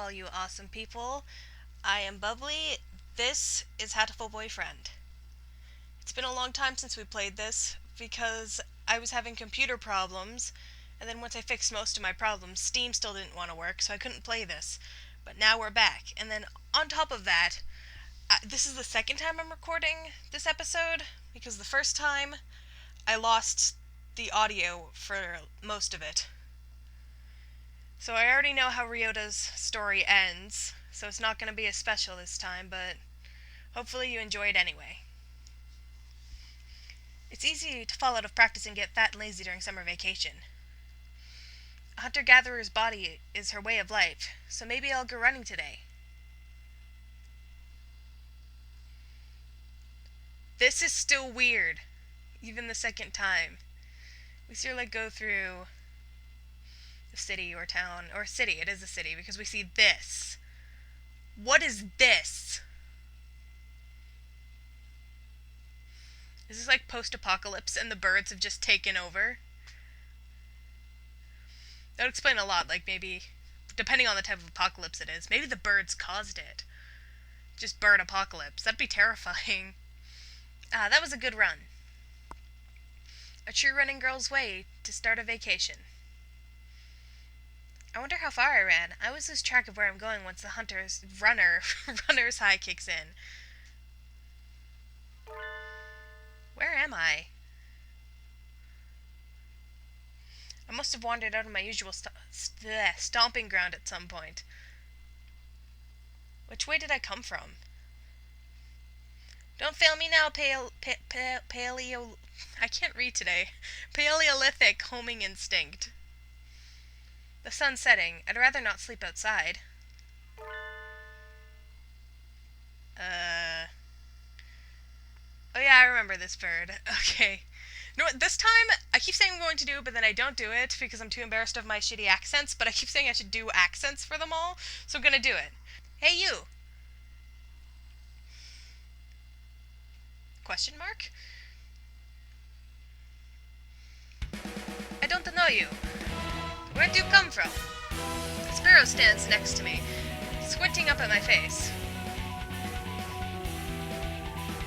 all you awesome people. I am Bubbly. This is Hatoful Boyfriend. It's been a long time since we played this because I was having computer problems, and then once I fixed most of my problems, Steam still didn't want to work, so I couldn't play this. But now we're back, and then on top of that, this is the second time I'm recording this episode because the first time I lost the audio for most of it. So I already know how Ryota's story ends, so it's not going to be as special this time, but hopefully you enjoy it anyway. It's easy to fall out of practice and get fat and lazy during summer vacation. A hunter-gatherer's body is her way of life, so maybe I'll go running today. This is still weird, even the second time. We sort of go through the city or town, or city, it is a city, because we see this. What is this? Is this like post-apocalypse and the birds have just taken over? That would explain a lot, like maybe, depending on the type of apocalypse it is, maybe the birds caused it. Just bird apocalypse. That'd be terrifying. That was a good run. A true running girl's way to start a vacation. I wonder how far I ran. I always lose track of where I'm going once the runner's high kicks in. Where am I? I must have wandered out of my usual stomping ground at some point. Which way did I come from? Don't fail me now, I can't read today. Paleolithic homing instinct. The sun's setting. I'd rather not sleep outside. Oh yeah, I remember this bird. Okay. You know what, this time, I keep saying I'm going to do it, but then I don't do it because I'm too embarrassed of my shitty accents, but I keep saying I should do accents for them all, so I'm gonna do it. Hey, you! Question mark? I don't know you. Where'd you come from? A sparrow stands next to me, squinting up at my face.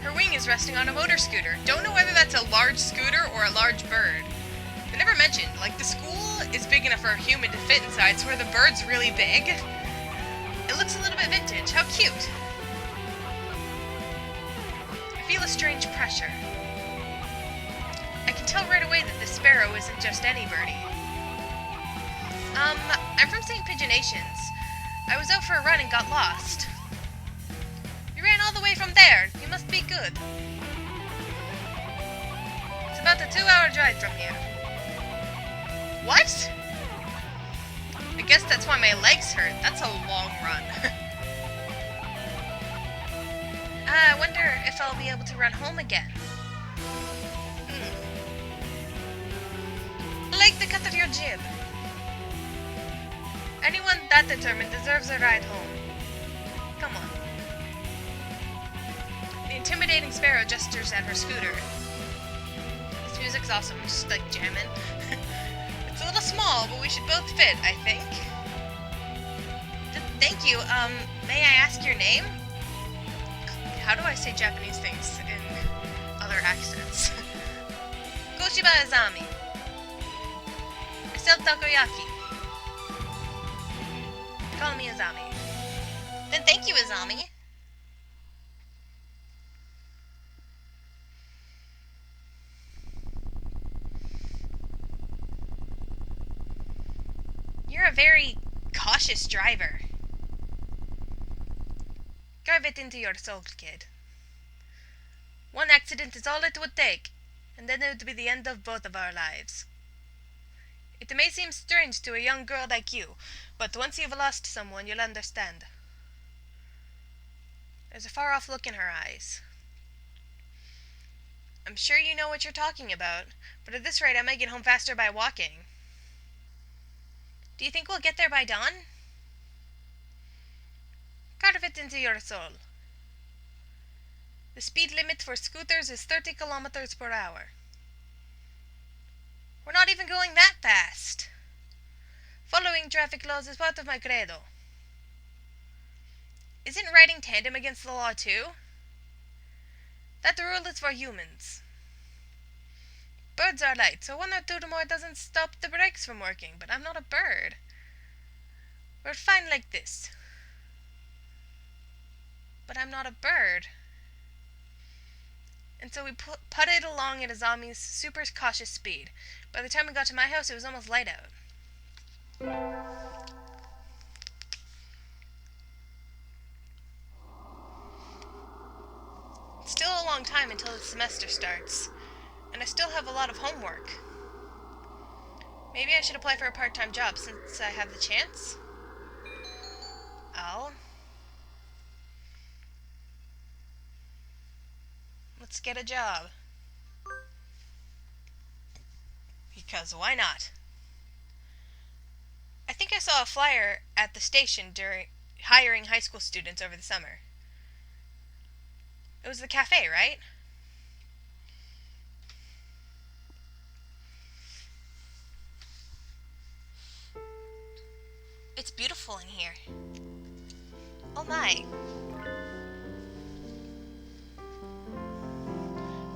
Her wing is resting on a motor scooter. Don't know whether that's a large scooter or a large bird. They never mentioned, like, the school is big enough for a human to fit inside, so are the birds really big? It looks a little bit vintage. How cute. I feel a strange pressure. I can tell right away that this sparrow isn't just any birdie. I'm from St. Pigeonations. I was out for a run and got lost. You ran all the way from there. You must be good. It's about a 2-hour drive from here. What? I guess that's why my legs hurt. That's a long run. I wonder if I'll be able to run home again. I like the cut of your jib. Anyone that determined deserves a ride home. Come on. The intimidating sparrow gestures at her scooter. This music's awesome, just like jamming. It's a little small, but we should both fit, I think. Thank you. May I ask your name? How do I say Japanese things in other accents? Koshiba Azami. I sell takoyaki. Call me Azami. Then thank you, Azami. You're a very cautious driver. Drive it into your soul, kid. One accident is all it would take, and then it would be the end of both of our lives. It may seem strange to a young girl like you, but once you've lost someone, you'll understand. There's a far-off look in her eyes. I'm sure you know what you're talking about, but at this rate I might get home faster by walking. Do you think we'll get there by dawn? Carve it into your soul. The speed limit for scooters is 30 kilometers per hour. We're not even going that fast. Following traffic laws is part of my credo. Isn't riding tandem against the law too? That the rule is for humans. Birds are light, so one or two more doesn't stop the brakes from working, but I'm not a bird. We're fine like this. But I'm not a bird. And so we putted along at a zombie's super cautious speed. By the time we got to my house, it was almost light out. It's still a long time until the semester starts, and I still have a lot of homework. Maybe I should apply for a part-time job since I have the chance? Let's get a job. Because why not? I think I saw a flyer at the station during hiring high school students over the summer. It was the cafe, right? It's beautiful in here. Oh my.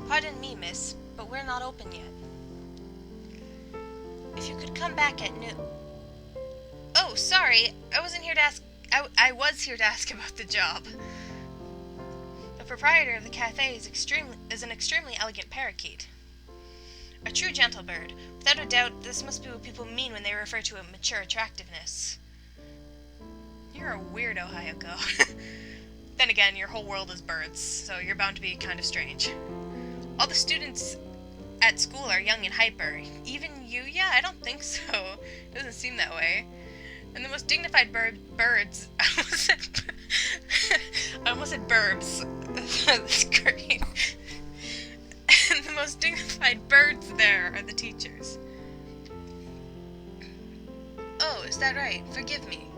Pardon me, miss, but we're not open yet. If you could come back at noon. Oh, sorry. I wasn't here to ask. I was here to ask about the job. The proprietor of the cafe is an extremely elegant parakeet. A true gentle bird. Without a doubt, this must be what people mean when they refer to a mature attractiveness. You're a weirdo, Hayako. Then again, your whole world is birds, so you're bound to be kind of strange. All the students at school are young and hyper. Even you? Yeah, I don't think so. It doesn't seem that way. And the most dignified birds... I almost said BIRBS. That's great. And the most dignified birds there are the teachers. Oh, is that right? Forgive me.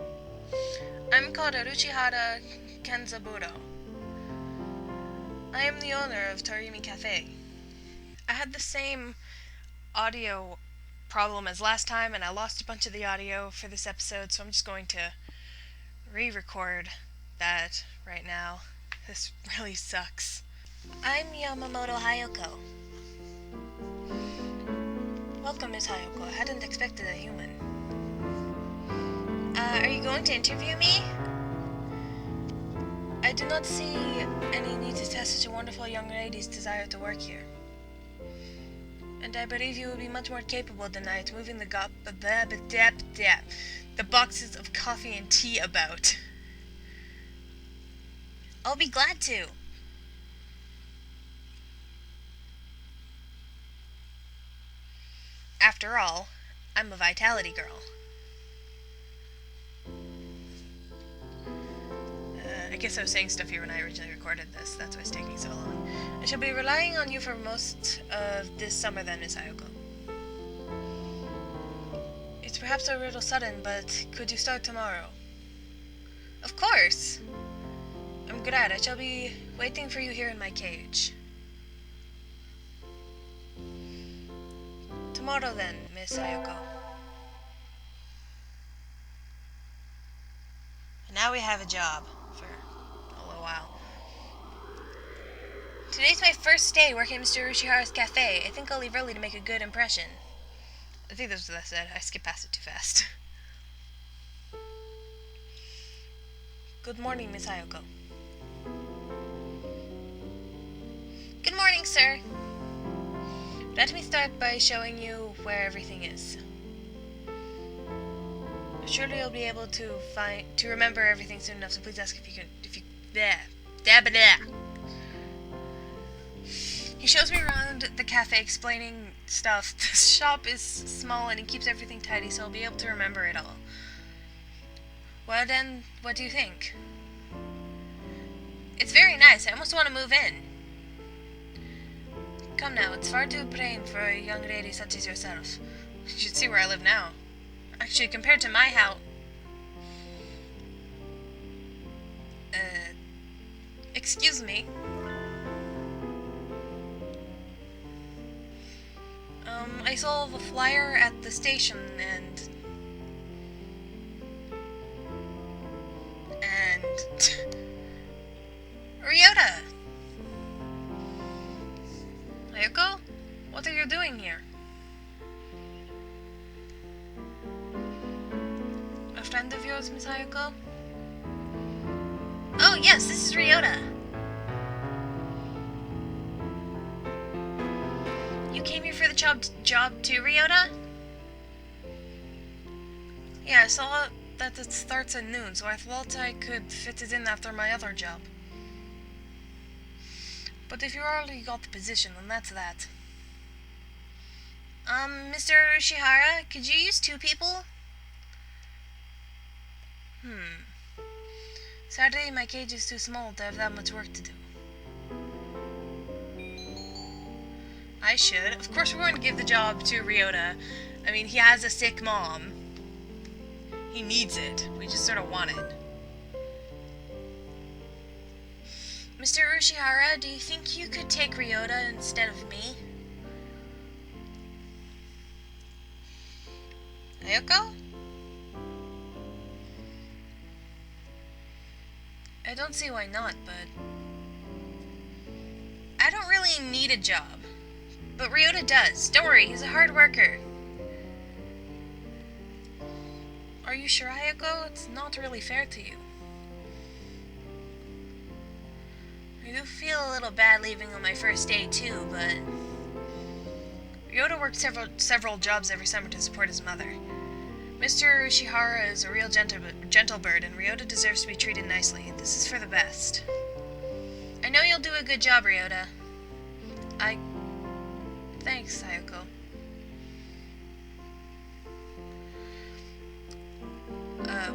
I'm called Aruchihara Kenzaburo. I am the owner of Torimi Cafe. I had the same audio problem as last time, and I lost a bunch of the audio for this episode, so I'm just going to re-record that right now. This really sucks. I'm Yamamoto Hayako. Welcome, Miss Hayako. I hadn't expected a human. Are you going to interview me? I do not see any need to test such a wonderful young lady's desire to work here. And I believe you will be much more capable than I at moving the boxes of coffee and tea about. I'll be glad to. After all, I'm a vitality girl. I guess I was saying stuff here when I originally recorded this. That's why it's taking so long. I shall be relying on you for most of this summer then, Miss Hayako. It's perhaps a little sudden, but could you start tomorrow? Of course! I'm glad. I shall be waiting for you here in my cage. Tomorrow then, Miss Hayako. And now we have a job. For a little while. Today's my first day working at Mr. Ushihara's cafe. I think I'll leave early to make a good impression. I think that's what I said. I skipped past it too fast. Good morning, Miss Hayako. Good morning, sir. Let me start by showing you where everything is. Surely you'll be able to remember everything soon enough, so please ask if you He shows me around the cafe explaining stuff. The shop is small and he keeps everything tidy, so I'll be able to remember it all. Well then, what do you think? It's very nice. I almost want to move in. Come now, it's far too plain for a young lady such as yourself. You should see where I live now. Actually, compared to my house... excuse me. I saw the flyer at the station and Ryota! Ayako? What are you doing here? A friend of yours, Miss Ayako? Oh, yes, this is Ryota. You came here for the job too, Ryota? Yeah, I saw that it starts at noon, so I thought I could fit it in after my other job. But if you already got the position, then that's that. Mr. Ushihara, could you use 2 people? Sadly, my cage is too small to have that much work to do. I should. Of course we're going to give the job to Ryota. I mean, he has a sick mom. He needs it. We just sort of want it. Mr. Ushihara, do you think you could take Ryota instead of me? Ayako? I don't see why not, but I don't really need a job. But Ryota does. Don't worry, he's a hard worker. Are you sure, Ayako? It's not really fair to you. I do feel a little bad leaving on my first day too, but Ryota worked several jobs every summer to support his mother. Mr. Ushihara is a real gentle bird, and Ryota deserves to be treated nicely. This is for the best. I know you'll do a good job, Ryota. Thanks, Sayoko.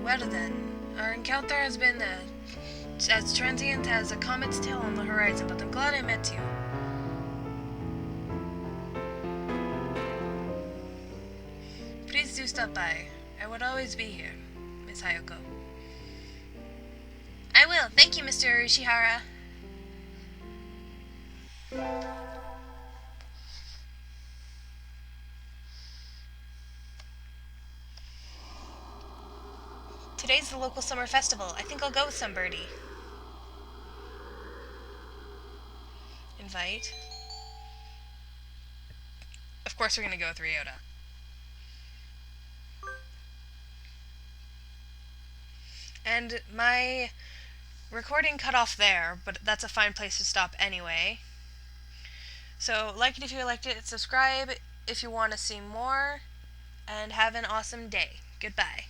Well then, our encounter has been as transient as a comet's tail on the horizon, but I'm glad I met you. Please do stop by. I would always be here, Miss Hayako. I will. Thank you, Mr. Ushihara. Today's the local summer festival. I think I'll go with some birdie. Invite. Of course we're going to go with Ryota. And my recording cut off there, but that's a fine place to stop anyway. So like it if you liked it, subscribe if you want to see more, and have an awesome day. Goodbye.